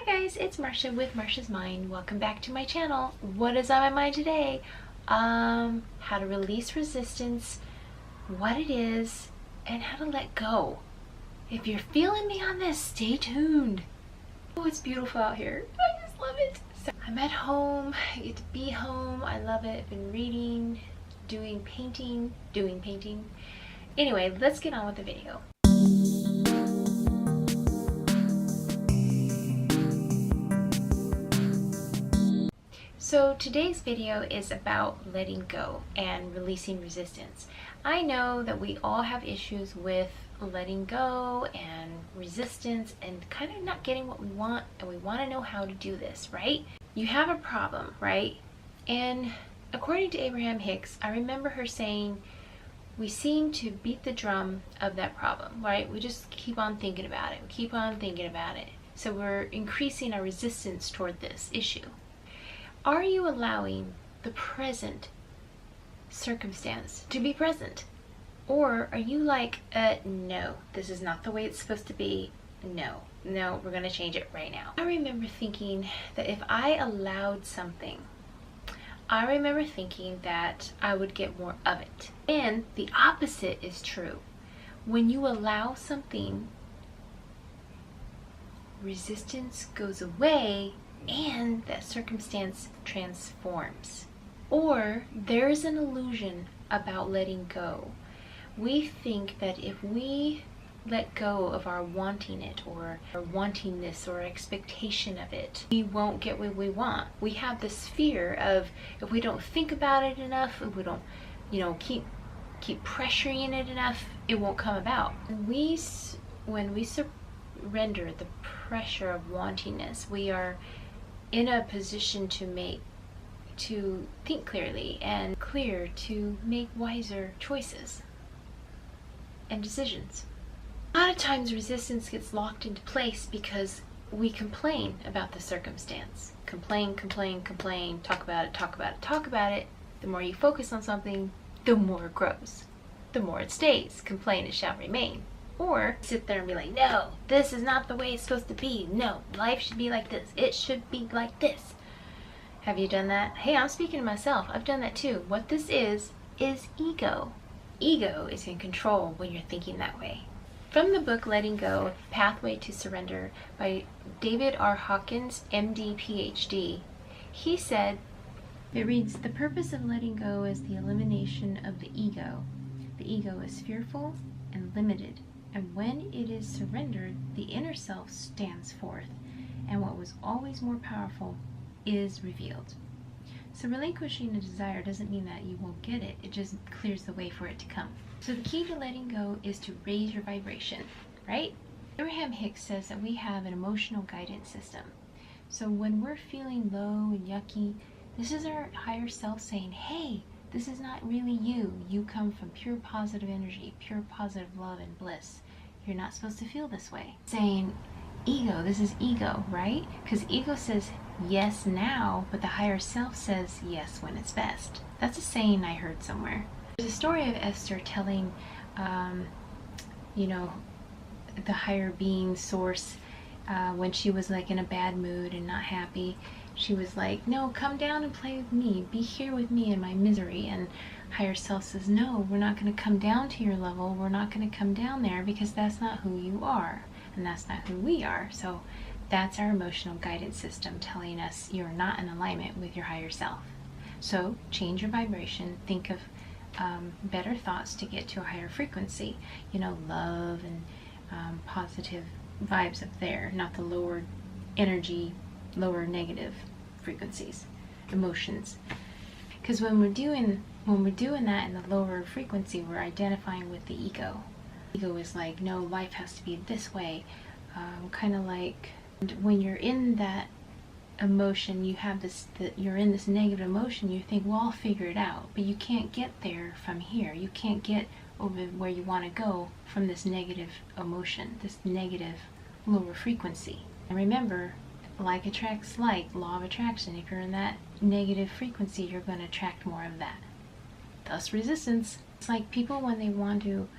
guys, it's Marsha with Marsha's Mind. Welcome back to my channel. What is on my mind today? How to release resistance, what it is, and how to let go. If you're feeling me on this, stay tuned. Oh, it's beautiful out here. I just love it. So I'm at home. I get to be home. I love it. I've been reading, doing painting. Anyway, let's get on with the video. So today's video is about letting go and releasing resistance. I know that we all have issues with letting go and resistance and kind of not getting what we want, and we want to know how to do this, right? You have a problem, right? And according to Abraham Hicks, I remember her saying, we seem to beat the drum of that problem, right? We just keep on thinking about it. We keep on thinking about it. So we're increasing our resistance toward this issue. Are you allowing the present circumstance to be present? Or are you like, no, this is not the way it's supposed to be. No, we're going to change it right now. I remember thinking that if I allowed something, I remember thinking that I would get more of it. And the opposite is true. When you allow something, resistance goes away and that circumstance transforms. Or there's an illusion about letting go. We think that if we let go of our wanting it or our wantingness or expectation of it, we won't get what we want. We have this fear of if we don't think about it enough, if we don't, keep pressuring it enough, it won't come about. When we surrender the pressure of wantingness, we are in a position to think clearly and to make wiser choices and decisions. A lot of times resistance gets locked into place because we complain about the circumstance. Complain, talk about it. The more you focus on something, the more it grows. The more it stays. Complain, it shall remain. Or sit there and be like, no, this is not the way it's supposed to be. No, life should be like this. It should be like this. Have you done that? Hey, I'm speaking to myself. I've done that too. What this is ego. Ego is in control when you're thinking that way. From the book Letting Go, Pathway to Surrender by David R. Hawkins, MD, PhD, he said, it reads, the purpose of letting go is the elimination of the ego. The ego is fearful and limited. And when it is surrendered, the inner self stands forth, and what was always more powerful is revealed. So relinquishing a desire doesn't mean that you won't get it, it just clears the way for it to come. So the key to letting go is to raise your vibration, right? Abraham Hicks says that we have an emotional guidance system. So when we're feeling low and yucky, this is our higher self saying, hey, this is not really you. You come from pure positive energy, pure positive love and bliss. You're not supposed to feel this way. Saying, ego, this is ego, right? Because ego says yes now, but the higher self says yes when it's best. That's a saying I heard somewhere. There's a story of Esther telling, the higher being source, when she was like in a bad mood and not happy. She was like, no, come down and play with me. Be here with me in my misery. And higher self says, no, we're not going to come down to your level. We're not going to come down there because that's not who you are. And that's not who we are. So that's our emotional guidance system telling us you're not in alignment with your higher self. So change your vibration. Think of better thoughts to get to a higher frequency. Love and positive vibes up there, not the lower energy, lower negative frequencies, emotions. Because when we're doing that in the lower frequency, we're identifying with the ego. Ego is like, no, life has to be this way. Kind of like when you're in that emotion, you're in this negative emotion, you think, well, I'll figure it out. But you can't get there from here. You can't get over where you want to go from this negative emotion, this negative lower frequency. And remember, like attracts like, law of attraction. If you're in that negative frequency, you're going to attract more of that. Thus resistance. It's like people, when they want to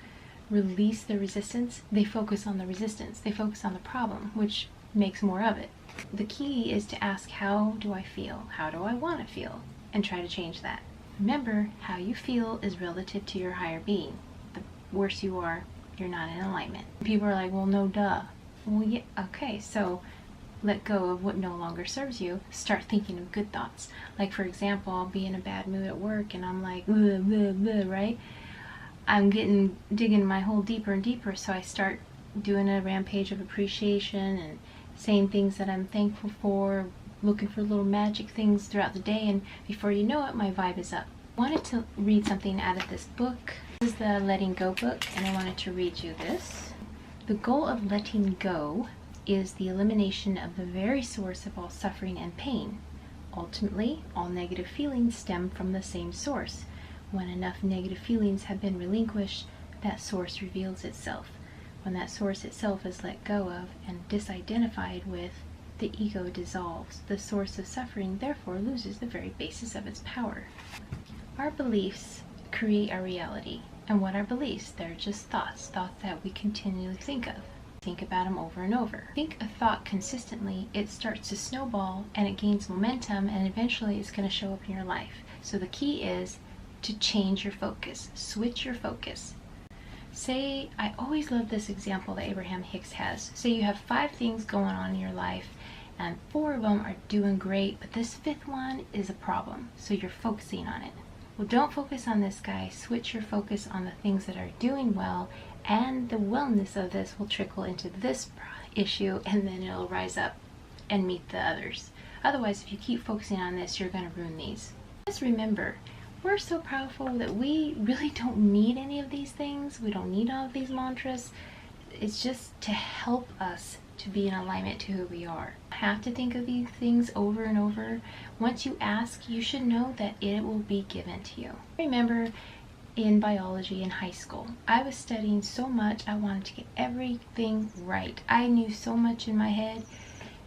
release the resistance, they focus on the resistance. They focus on the problem, which makes more of it. The key is to ask, how do I feel? How do I want to feel? And try to change that. Remember, how you feel is relative to your higher being. The worse you are, you're not in alignment. People are like, well, no, duh. Well, yeah, okay, so let go of what no longer serves you. Start thinking of good thoughts. Like, for example, I'll be in a bad mood at work and I'm like, blah, blah, blah, right? I'm digging my hole deeper and deeper, so I start doing a rampage of appreciation and saying things that I'm thankful for, looking for little magic things throughout the day, and before you know it, my vibe is up. I wanted to read something out of this book. This is the Letting Go book, and I wanted to read you this. The goal of letting go is the elimination of the very source of all suffering and pain. Ultimately, all negative feelings stem from the same source. When enough negative feelings have been relinquished, that source reveals itself. When that source itself is let go of and disidentified with, the ego dissolves. The source of suffering therefore loses the very basis of its power. Our beliefs create our reality. And what are beliefs? They're just thoughts that we continually think of. Think about them over and over. Think a thought consistently, it starts to snowball and it gains momentum, and eventually it's going to show up in your life. So the key is to change your focus. Switch your focus. Say, I always love this example that Abraham Hicks has. Say you have 5 things going on in your life and 4 of them are doing great, but this 5th one is a problem. So you're focusing on it. Well, don't focus on this guy. Switch your focus on the things that are doing well, and the wellness of this will trickle into this issue, and then it'll rise up and meet the others. Otherwise, if you keep focusing on this, you're going to ruin these. Just remember, we're so powerful that we really don't need any of these things. We don't need all of these mantras. It's just to help us to be in alignment to who we are. You have to think of these things over and over. Once you ask, you should know that it will be given to you. Remember, in biology in high school, I was studying so much. I wanted to get everything right. I knew so much in my head,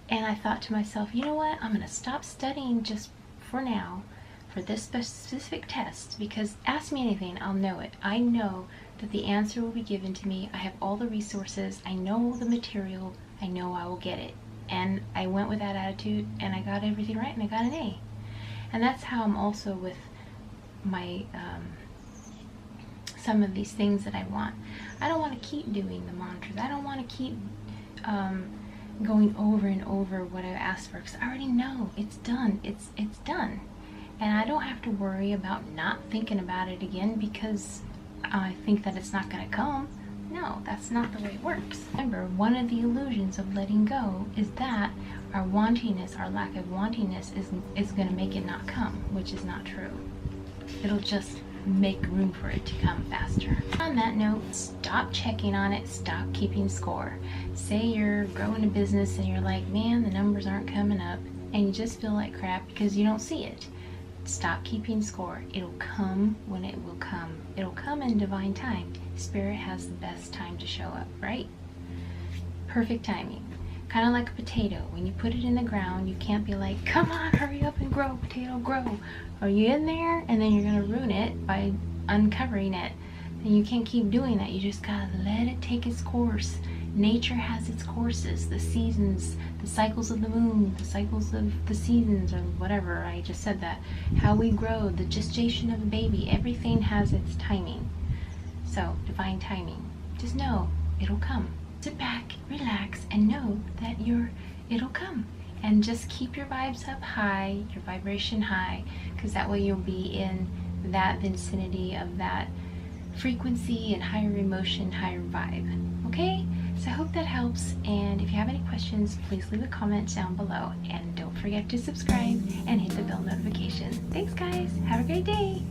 and I thought to myself, you know what? I'm going to stop studying just for now for this specific test, because ask me anything, I'll know it. I know that the answer will be given to me. I have all the resources. I know the material. I know I will get it. And I went with that attitude, and I got everything right, and I got an A. And that's how I'm also with my some of these things that I want. I don't want to keep doing the mantras. I don't want to keep going over and over what I asked for, because I already know it's done. It's done. And I don't have to worry about not thinking about it again because I think that it's not going to come. No, that's not the way it works. Remember, one of the illusions of letting go is that our wantingness, our lack of wantingness is going to make it not come, which is not true. It'll just make room for it to come faster. On that note, stop checking on it. Stop keeping score. Say you're growing a business and you're like, man, the numbers aren't coming up, and you just feel like crap because you don't see it. Stop keeping score. It'll come when it will come. It'll come in divine time. Spirit has the best time to show up, right? Perfect timing. Kind of like a potato. When you put it in the ground, you can't be like, come on, hurry up and grow, potato, grow. Are you in there? And then you're going to ruin it by uncovering it. And you can't keep doing that. You just got to let it take its course. Nature has its courses, the seasons, the cycles of the moon, the cycles of the seasons, or whatever. I just said that. How we grow, the gestation of a baby, everything has its timing. So, divine timing. Just know it'll come. Sit back, relax, and know that it'll come. And just keep your vibes up high, your vibration high, because that way you'll be in that vicinity of that frequency and higher emotion, higher vibe. Okay? So I hope that helps, and if you have any questions, please leave a comment down below, and don't forget to subscribe and hit the bell notification. Thanks guys, have a great day!